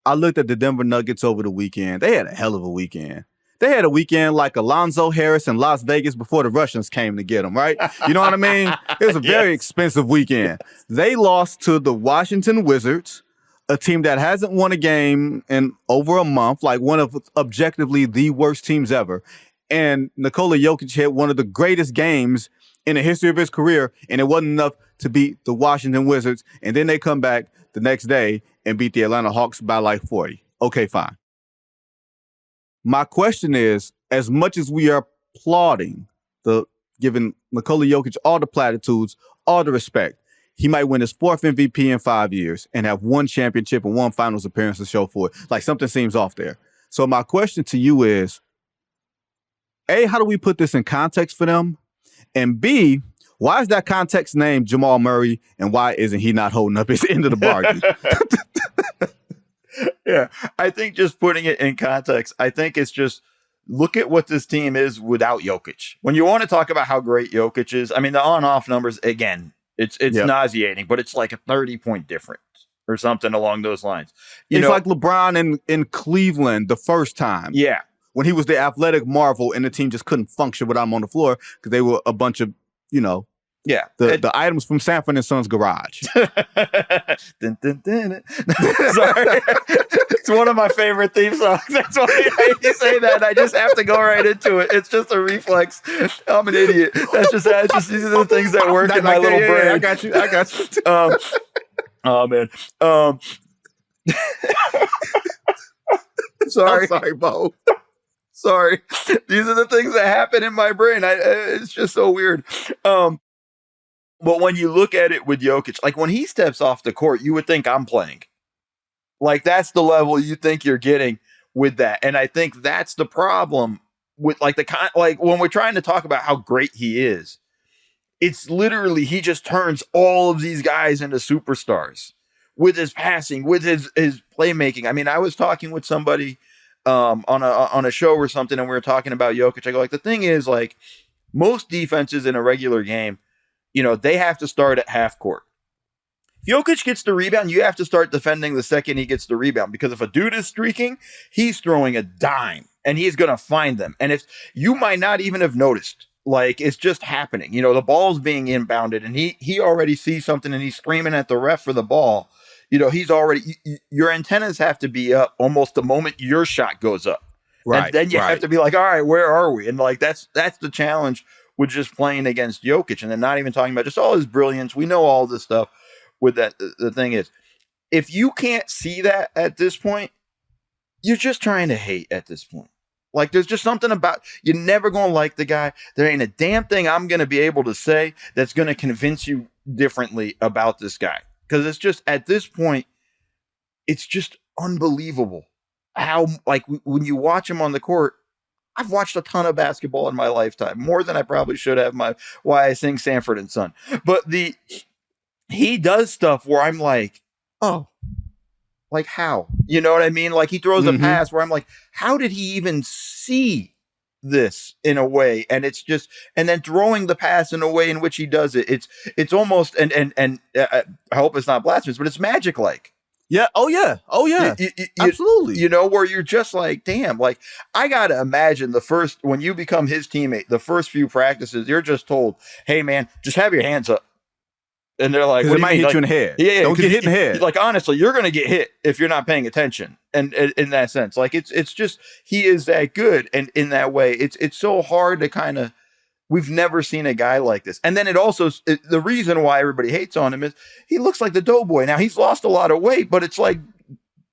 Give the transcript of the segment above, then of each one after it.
I looked at the Denver Nuggets over the weekend. They had a hell of a weekend. They had a weekend like Alonzo Harris in Las Vegas before the Russians came to get them, right? You know what I mean? It was a very expensive weekend. They lost to the Washington Wizards, a team that hasn't won a game in over a month, like one of objectively the worst teams ever. And Nikola Jokic hit one of the greatest games in the history of his career, and it wasn't enough to beat the Washington Wizards. And then they come back the next day and beat the Atlanta Hawks by like 40. Okay, fine. My question is, as much as we are applauding giving Nikola Jokic all the platitudes, all the respect, he might win his 4th MVP in 5 years and have one championship and one finals appearance to show for it. Like something seems off there. So my question to you is, A, how do we put this in context for them? And B, why is that context named Jamal Murray, and why isn't he not holding up his end of the bargain? Yeah, I think just putting it in context, I think it's just look at what this team is without Jokic. When you want to talk about how great Jokic is, I mean, the on-off numbers, again, it's nauseating, but it's like a 30-point difference or something along those lines. It's like LeBron in Cleveland the first time. Yeah. When he was the athletic marvel and the team just couldn't function without him on the floor because they were a bunch of, the items from Sanford and Son's garage. Dun, dun, dun. Sorry. It's one of my favorite theme songs. That's why you say that. I just have to go right into it. It's just a reflex. I'm an idiot. That's just these are the things that work in my little brain. I got you. Oh man. Sorry. I'm sorry, Bo. Sorry. These are the things that happen in my brain. It's just so weird. But when you look at it with Jokic, like when he steps off the court, you would think I'm playing. Like that's the level you think you're getting with that. And I think that's the problem with like when we're trying to talk about how great he is, it's literally, he just turns all of these guys into superstars with his passing, with his playmaking. I mean, I was talking with somebody on a show or something, and we were talking about Jokic. I go, like, the thing is, like, most defenses in a regular game, they have to start at half court. If Jokic gets the rebound, you have to start defending the second he gets the rebound, because if a dude is streaking, he's throwing a dime and he's going to find them. And if you might not even have noticed, like, it's just happening, the ball's being inbounded and he already sees something and he's screaming at the ref for the ball. He's already, your antennas have to be up almost the moment your shot goes up. Right. And then you have to be like, all right, where are we? And like, that's the challenge with just playing against Jokic, and then not even talking about just all his brilliance. We know all this stuff with that. The thing is, if you can't see that at this point, you're just trying to hate at this point. Like, there's just something about, you're never going to like the guy. There ain't a damn thing I'm going to be able to say that's going to convince you differently about this guy. Because it's just, at this point, it's just unbelievable how, like, when you watch him on the court. I've watched a ton of basketball in my lifetime, more than I probably should have. Why I sing Sanford and Son. But he does stuff where I'm like, oh, like how? You know what I mean? Like, he throws a pass where I'm like, how did he even see this in a way? And it's just, and then throwing the pass in a way in which he does it. It's almost, and I hope it's not blasphemous, but it's magic like. Yeah. Oh, yeah. Absolutely. Where you're just like, damn, like, I got to imagine when you become his teammate, the first few practices, you're just told, hey, man, just have your hands up. And they're like, what, it might hit you in the head. Yeah. Don't get hit in the head. Like, honestly, you're going to get hit if you're not paying attention. And in that sense, like, it's just, he is that good. And in that way, it's so hard to kind of, we've never seen a guy like this. And then the reason why everybody hates on him is he looks like the doughboy. Now, he's lost a lot of weight, but it's like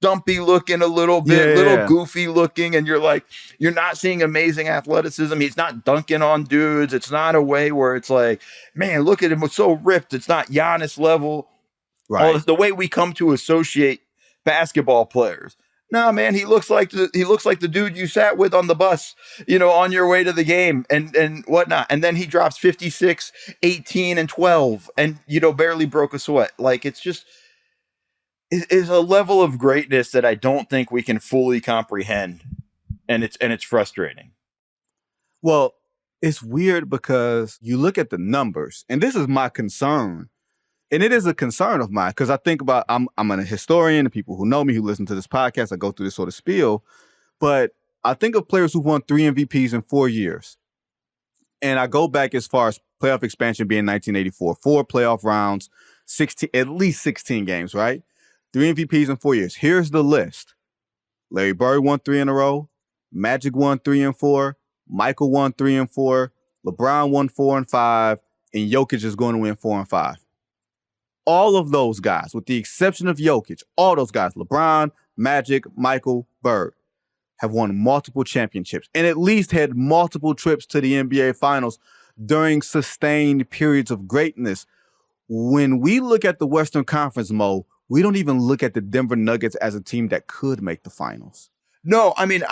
dumpy looking a little bit, goofy looking. And you're not seeing amazing athleticism. He's not dunking on dudes. It's not a way where it's like, man, look at him. It's so ripped. It's not Giannis level. Right. The way we come to associate basketball players. No, man, he looks like the dude you sat with on the bus, on your way to the game and whatnot. And then he drops 56, 18, and 12 and, barely broke a sweat. Like, it's just, it's a level of greatness that I don't think we can fully comprehend. And it's frustrating. Well, it's weird because you look at the numbers, and this is my concern. And it is a concern of mine because I think about, I'm a historian, the people who know me, who listen to this podcast, I go through this sort of spiel, but I think of players who won 3 MVPs in 4 years. And I go back as far as playoff expansion being 1984, 4 playoff rounds, 16, at least 16 games, right? 3 MVPs in 4 years. Here's the list. Larry Bird won 3 in a row. Magic won 3 and 4. Michael won 3 and 4. LeBron won 4 and 5. And Jokic is going to win 4 and 5. All of those guys, with the exception of Jokic, all those guys, LeBron, Magic, Michael, Bird, have won multiple championships and at least had multiple trips to the NBA Finals during sustained periods of greatness. When we look at the Western Conference, Mo, we don't even look at the Denver Nuggets as a team that could make the finals. No, I mean,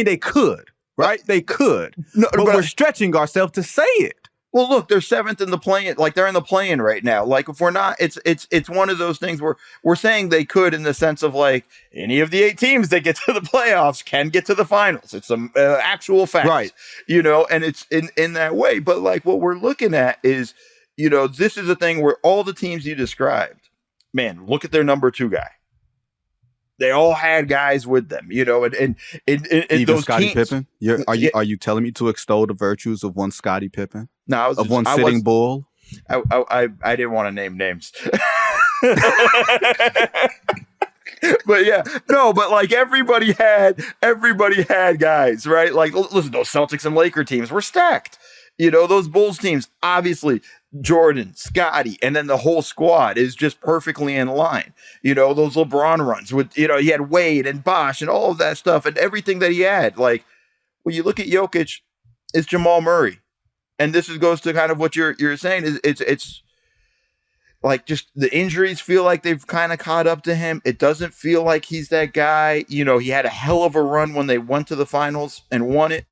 they could, right? They could. No, but we're stretching ourselves to say it. Well, look, they're 7th in the play-in. Like, they're in the play-in right now. Like, if we're not, it's one of those things where we're saying they could in the sense of, like, any of the 8 teams that get to the playoffs can get to the finals. It's an actual fact. Right. You know, and it's in that way. But, like, what we're looking at is, you know, this is a thing where all the teams you described, man, look at their number 2 guy. They all had guys with them, you know, and even those Scottie teams, Pippen. Are you telling me to extol the virtues of one Scottie Pippen? No, one Sitting Bull. I didn't want to name names, but yeah, no, but like everybody had guys, right? Like, listen, those Celtics and Laker teams were stacked. You know, those Bulls teams, obviously, Jordan, Scottie, and then the whole squad is just perfectly in line. You know, those LeBron runs with, you know, he had Wade and Bosh and all of that stuff and everything that he had. Like, when you look at Jokic, it's Jamal Murray. And this goes to kind of what you're saying is it's like just the injuries feel like they've kind of caught up to him. It doesn't feel like he's that guy. You know, he had a hell of a run when they went to the finals and won it.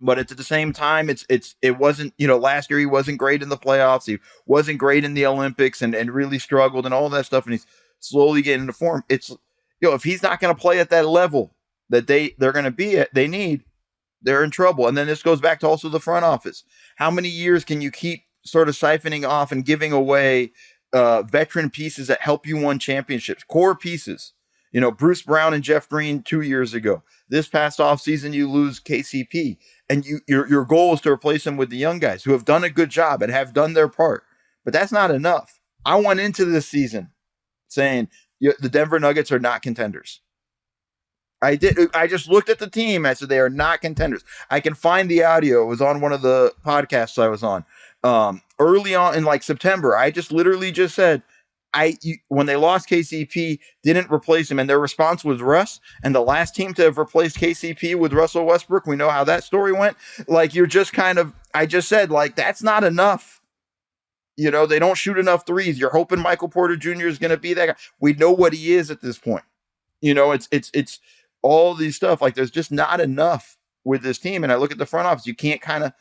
But at the same time, it wasn't, you know, last year he wasn't great in the playoffs. He wasn't great in the Olympics and really struggled and all that stuff. And he's slowly getting into form. It's, you know, if he's not going to play at that level that they're going to be at, they're in trouble. And then this goes back to also the front office. How many years can you keep sort of siphoning off and giving away veteran pieces that help you win championships, core pieces? You know, Bruce Brown and Jeff Green 2 years ago. This past offseason, you lose KCP. And your goal is to replace them with the young guys who have done a good job and have done their part. But that's not enough. I went into this season saying the Denver Nuggets are not contenders. I just looked at the team. I said, they are not contenders. I can find the audio. It was on one of the podcasts I was on. Early on in like September, I just literally just said, when they lost KCP, didn't replace him, and their response was Russ, and the last team to have replaced KCP with Russell Westbrook, we know how that story went. Like, you're just kind of, I just said, like, that's not enough. You know, they don't shoot enough threes. You're hoping Michael Porter Jr. is going to be that guy. We know what he is at this point. You know, it's all these stuff. Like, there's just not enough with this team. And I look at the front office. You can't kind of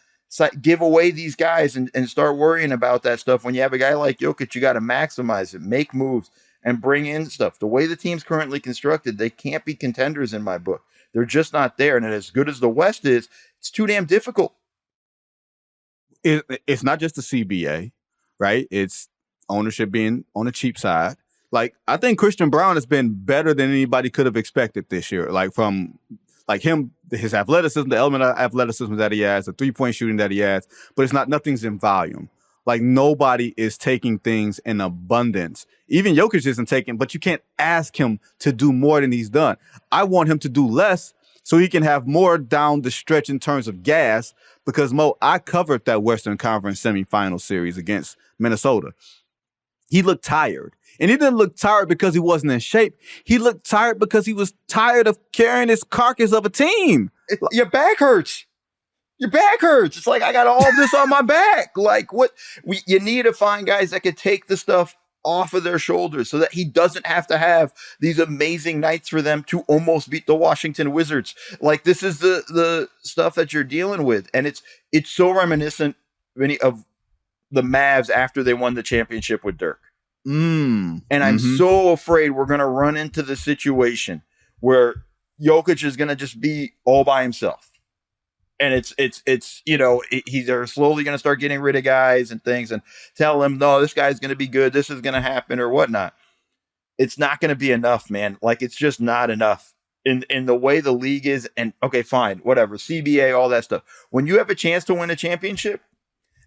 give away these guys and start worrying about that stuff. When you have a guy like Jokic, you got to maximize it, make moves, and bring in stuff. The way the team's currently constructed, they can't be contenders in my book. They're just not there. And as good as the West is, it's too damn difficult. It's not just the CBA, right? It's ownership being on the cheap side. Like, I think Christian Brown has been better than anybody could have expected this year. Like, from like him, his athleticism, the element of athleticism that he has, the 3-point shooting that he has, but nothing's in volume. Like, nobody is taking things in abundance. Even Jokic isn't taking, but you can't ask him to do more than he's done. I want him to do less so he can have more down the stretch in terms of gas, because Mo, I covered that Western Conference semifinal series against Minnesota. He looked tired. And he didn't look tired because he wasn't in shape. He looked tired because he was tired of carrying this carcass of a team. Your back hurts. Your back hurts. It's like, I got all this on my back. Like, what? You need to find guys that could take the stuff off of their shoulders so that he doesn't have to have these amazing nights for them to almost beat the Washington Wizards. Like, this is the stuff that you're dealing with. And it's so reminiscent of the Mavs after they won the championship with Dirk. And I'm so afraid we're going to run into the situation where Jokic is going to just be all by himself. And they're slowly going to start getting rid of guys and things and tell them, no, this guy's going to be good. This is going to happen or whatnot. It's not going to be enough, man. Like, it's just not enough in the way the league is. And okay, fine, whatever. CBA, all that stuff. When you have a chance to win a championship,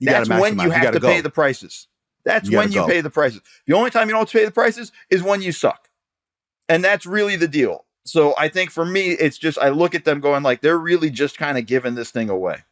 that's when you have to pay the prices. That's when you pay the prices. The only time you don't have to pay the prices is when you suck. And that's really the deal. So I think for me, it's just, I look at them going like, they're really just kind of giving this thing away.